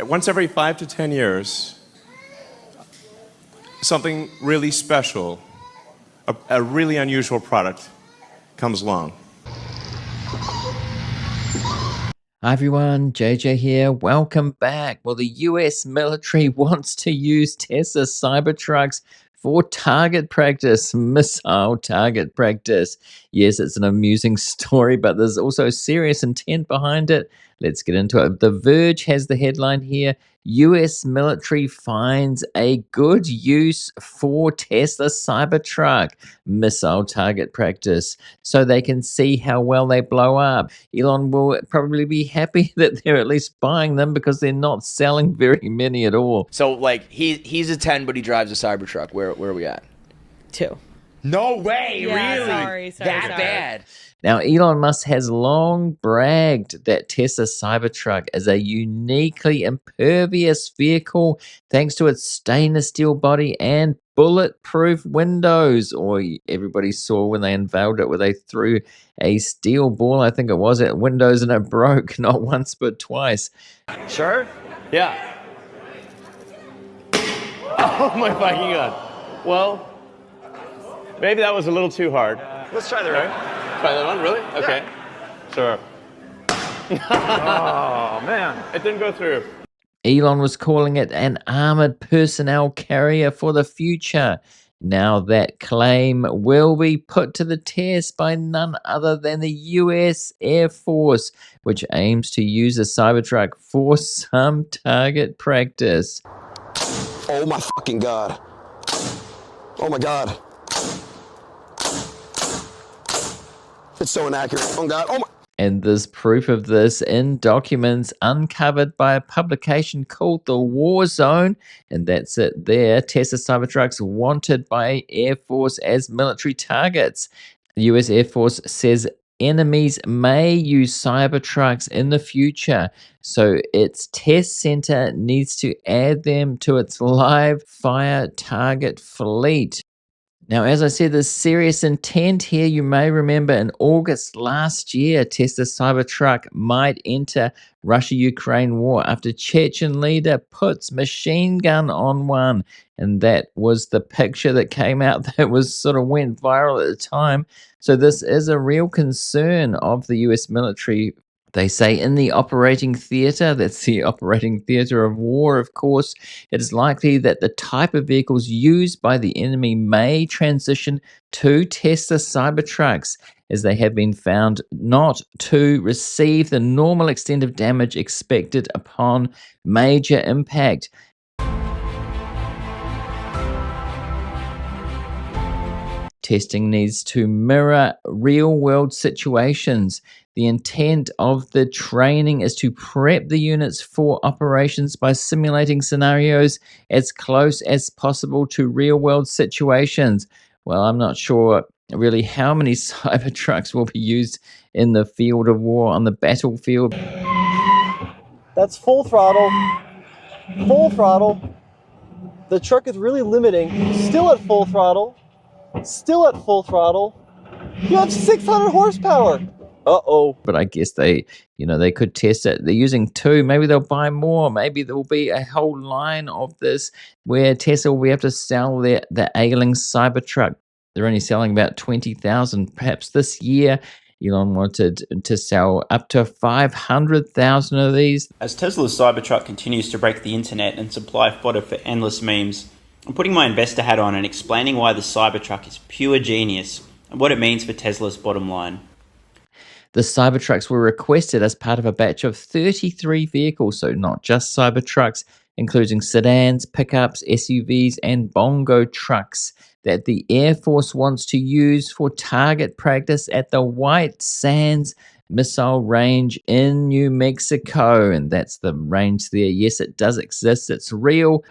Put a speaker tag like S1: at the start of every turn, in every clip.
S1: Once every 5 to 10 years, something really special, a really unusual product comes along.
S2: Hi everyone, JJ here. Welcome back. Well, the US military wants to use Tesla Cybertrucks for target practice, missile target practice. Yes, it's an amusing story, but there's also serious intent behind it. Let's get into it. The Verge has the headline here: US military finds a good use for Tesla Cybertruck missile target practice, so they can see how well they blow up. Elon will probably be happy that they're at least buying them because they're not selling very many at all.
S3: So, like, he's a 10, but he drives a Cybertruck. Where are we at?
S4: 2.
S3: No way,
S4: Yeah,
S3: really?
S4: sorry,
S3: that bad?
S2: Now, Elon Musk has long bragged that Tesla Cybertruck is a uniquely impervious vehicle thanks to its stainless steel body and bulletproof windows. Or everybody saw when they unveiled it where they threw a steel ball, I think it was, at windows and it broke, not once but twice.
S3: Sure? Yeah.
S1: Oh my fucking god. Well, maybe that was a little too hard.
S3: Let's try the right.
S1: Try that one, really? Okay.
S3: Yeah.
S1: Sure.
S3: Oh, man.
S1: It didn't go through.
S2: Elon was calling it an armored personnel carrier for the future. Now that claim will be put to the test by none other than the US Air Force, which aims to use the Cybertruck for some target practice.
S5: Oh my fucking god. Oh my god. It's so inaccurate. Oh god. Oh my.
S2: And there's proof of this in documents uncovered by a publication called The War Zone. And that's it there. Tesla Cybertrucks wanted by Air Force as military targets. The US Air Force says enemies may use Cybertrucks in the future. So its test center needs to add them to its live fire target fleet. Now, as I said, there's serious intent here. You may remember in August last year, Tesla Cybertruck might enter Russia-Ukraine war after Chechen leader puts machine gun on one. And that was the picture that came out that was sort of went viral at the time. So this is a real concern of the US military. They say in the operating theater, that's the operating theater of war, of course, it is likely that the type of vehicles used by the enemy may transition to Tesla Cybertrucks, as they have been found not to receive the normal extent of damage expected upon major impact. Testing needs to mirror real-world situations. The intent of the training is to prep the units for operations by simulating scenarios as close as possible to real-world situations. Well, I'm not sure really how many Cybertrucks will be used in the field of war, on the battlefield.
S6: That's full throttle. Full throttle. The truck is really limiting. Still at full throttle. Still at full throttle. You have 600 horsepower. Uh-oh.
S2: But I guess they could test it. They're using 2. Maybe they'll buy more. Maybe there will be a whole line of this where Tesla will have to sell the ailing Cybertruck. They're only selling about 20,000. Perhaps this year, Elon wanted to sell up to 500,000 of these.
S7: As Tesla's Cybertruck continues to break the internet and supply fodder for endless memes, I'm putting my investor hat on and explaining why the Cybertruck is pure genius and what it means for Tesla's bottom line.
S2: The Cybertrucks were requested as part of a batch of 33 vehicles, so not just Cybertrucks, including sedans, pickups, SUVs, and bongo trucks that the Air Force wants to use for target practice at the White Sands Missile Range in New Mexico. And that's the range there. Yes, it does exist. It's real.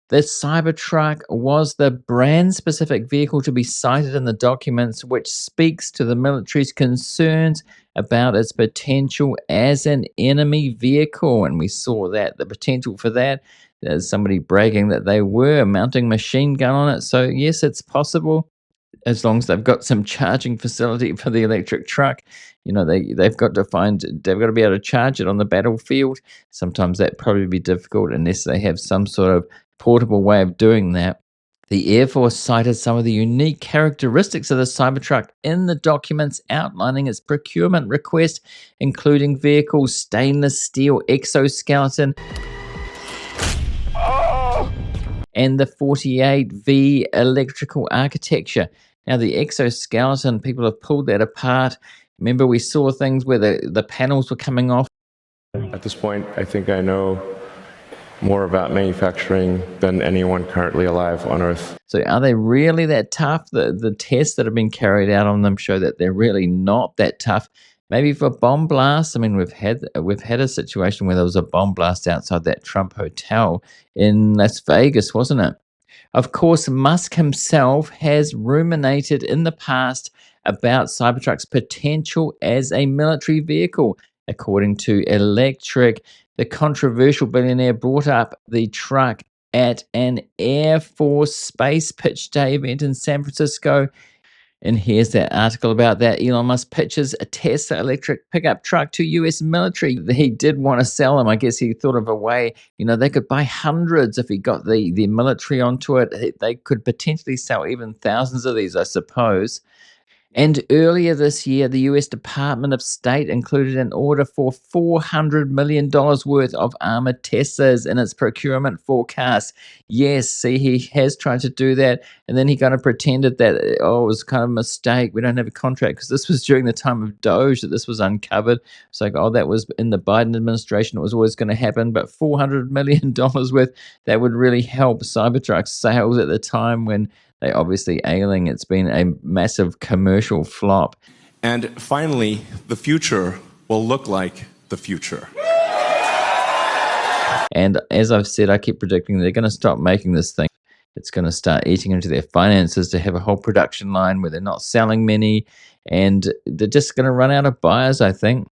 S2: The Cybertruck was the brand-specific vehicle to be cited in the documents, which speaks to the military's concerns about its potential as an enemy vehicle. And we saw that, the potential for that. There's somebody bragging that they were mounting machine gun on it. So yes, it's possible. as long as they've got some charging facility for the electric truck. They've got to be able to charge it on the battlefield. Sometimes that probably be difficult unless they have some sort of portable way of doing that. The Air Force cited some of the unique characteristics of the Cybertruck in the documents outlining its procurement request, including vehicle's stainless steel exoskeleton and the 48V electrical architecture. Now, the exoskeleton, people have pulled that apart. Remember, we saw things where the panels were coming off.
S1: At this point, I think I know more about manufacturing than anyone currently alive on Earth.
S2: So are they really that tough? The tests that have been carried out on them show that they're really not that tough. Maybe for bomb blasts. I mean, we've had a situation where there was a bomb blast outside that Trump hotel in Las Vegas, wasn't it? Of course, Musk himself has ruminated in the past about Cybertruck's potential as a military vehicle. According to Electric, the controversial billionaire brought up the truck at an Air Force Space Pitch Day event in San Francisco. And here's that article about that. Elon Musk pitches a Tesla electric pickup truck to U.S. military. He did want to sell them. I guess he thought of a way, they could buy hundreds if he got the military onto it. They could potentially sell even thousands of these, I suppose. And earlier this year, the U.S. Department of State included an order for $400 million worth of armored Teslas in its procurement forecast. Yes, see, he has tried to do that, and then he kind of pretended that, it was kind of a mistake. We don't have a contract, because this was during the time of Doge that this was uncovered. It's like, that was in the Biden administration. It was always going to happen, but $400 million worth, that would really help Cybertruck sales at the time when they're obviously ailing. It's been a massive commercial flop.
S1: And finally, the future will look like the future.
S2: And as I've said, I keep predicting they're going to stop making this thing. It's going to start eating into their finances to have a whole production line where they're not selling many, and they're just going to run out of buyers, I think.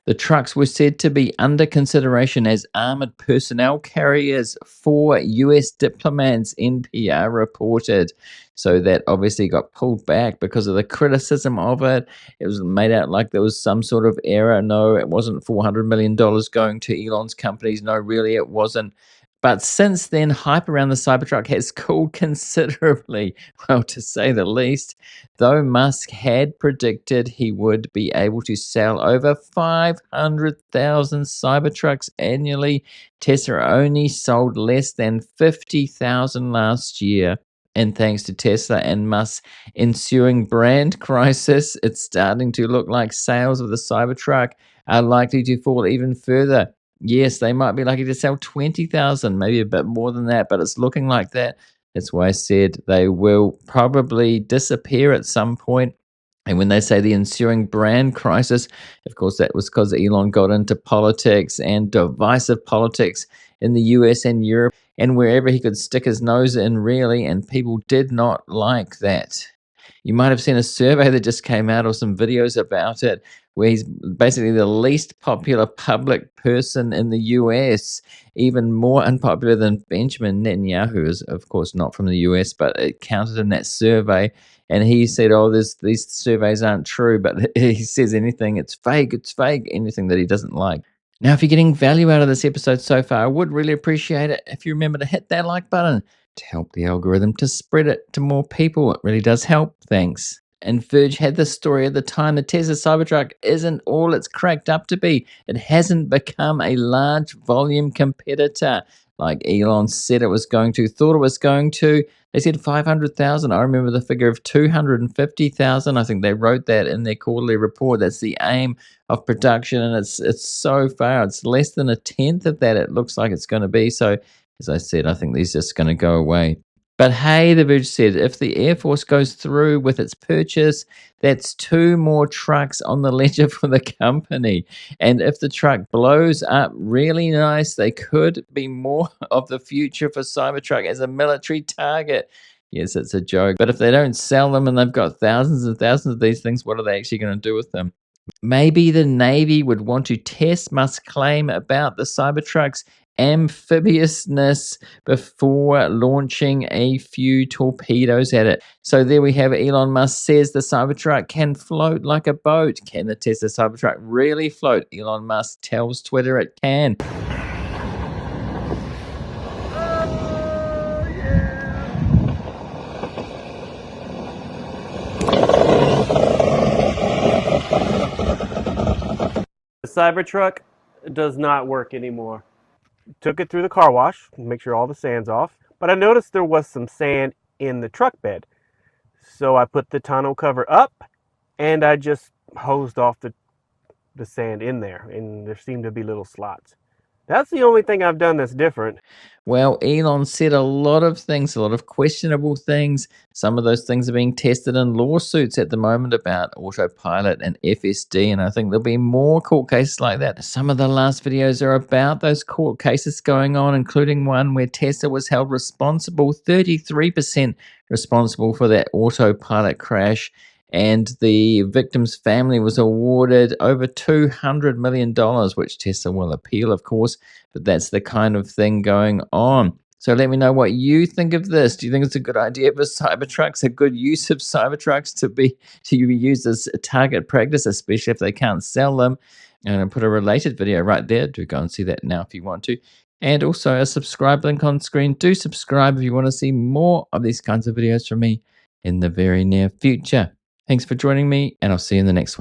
S2: The trucks were said to be under consideration as armored personnel carriers for U.S. diplomats, NPR reported. So that obviously got pulled back because of the criticism of it. It was made out like there was some sort of error. No, it wasn't $400 million going to Elon's companies. No, really, it wasn't. But since then, hype around the Cybertruck has cooled considerably, well, to say the least. Though Musk had predicted he would be able to sell over 500,000 Cybertrucks annually, Tesla only sold less than 50,000 last year. And thanks to Tesla and Musk's ensuing brand crisis, it's starting to look like sales of the Cybertruck are likely to fall even further. Yes, they might be lucky to sell 20,000, maybe a bit more than that, but it's looking like that. That's why I said they will probably disappear at some point. And when they say the ensuing brand crisis, of course, that was because Elon got into politics and divisive politics in the US and Europe and wherever he could stick his nose in, really, and people did not like that. You might have seen a survey that just came out, or some videos about it, where he's basically the least popular public person in the US, even more unpopular than Benjamin Netanyahu, who is, of course, not from the US, but it counted in that survey. And he said, these surveys aren't true, but he says anything, it's fake, anything that he doesn't like. Now, if you're getting value out of this episode so far, I would really appreciate it if you remember to hit that like button to help the algorithm to spread it to more people. It really does help. Thanks. And Verge had this story at the time. The Tesla Cybertruck isn't all it's cracked up to be. It hasn't become a large volume competitor like Elon said it was going to, thought it was going to. They said 500,000. I remember the figure of 250,000. I think they wrote that in their quarterly report. That's the aim of production, and it's so far, it's less than a tenth of that it looks like it's going to be. So, as I said, I think these are just going to go away. But hey, The Verge said, if the Air Force goes through with its purchase, that's 2 more trucks on the ledger for the company. And if the truck blows up really nice, they could be more of the future for Cybertruck as a military target. Yes, it's a joke. But if they don't sell them and they've got thousands and thousands of these things, what are they actually going to do with them? Maybe the Navy would want to test Musk's claim about the Cybertrucks amphibiousness before launching a few torpedoes at it. So there we have it. Elon Musk says the Cybertruck can float like a boat. Can the Tesla Cybertruck really float? Elon Musk tells Twitter it can.
S4: The Cybertruck does not work anymore. Took it through the car wash, make sure all the sand's off, but I noticed there was some sand in the truck bed. So I put the tonneau cover up and I just hosed off the sand in there, and there seemed to be little slots. That's the only thing I've done that's different.
S2: Well, Elon said a lot of things, a lot of questionable things. Some of those things are being tested in lawsuits at the moment about autopilot and FSD, and I think there'll be more court cases like that. Some of the last videos are about those court cases going on, including one where Tesla was held responsible, 33% responsible for that autopilot crash. And the victim's family was awarded over $200 million, which Tesla will appeal, of course. But that's the kind of thing going on. So let me know what you think of this. Do you think it's a good idea for Cybertrucks, a good use of Cybertrucks to be used as a target practice, especially if they can't sell them? And I'll put a related video right there. Do go and see that now if you want to. And also a subscribe link on screen. Do subscribe if you want to see more of these kinds of videos from me in the very near future. Thanks for joining me, and I'll see you in the next one.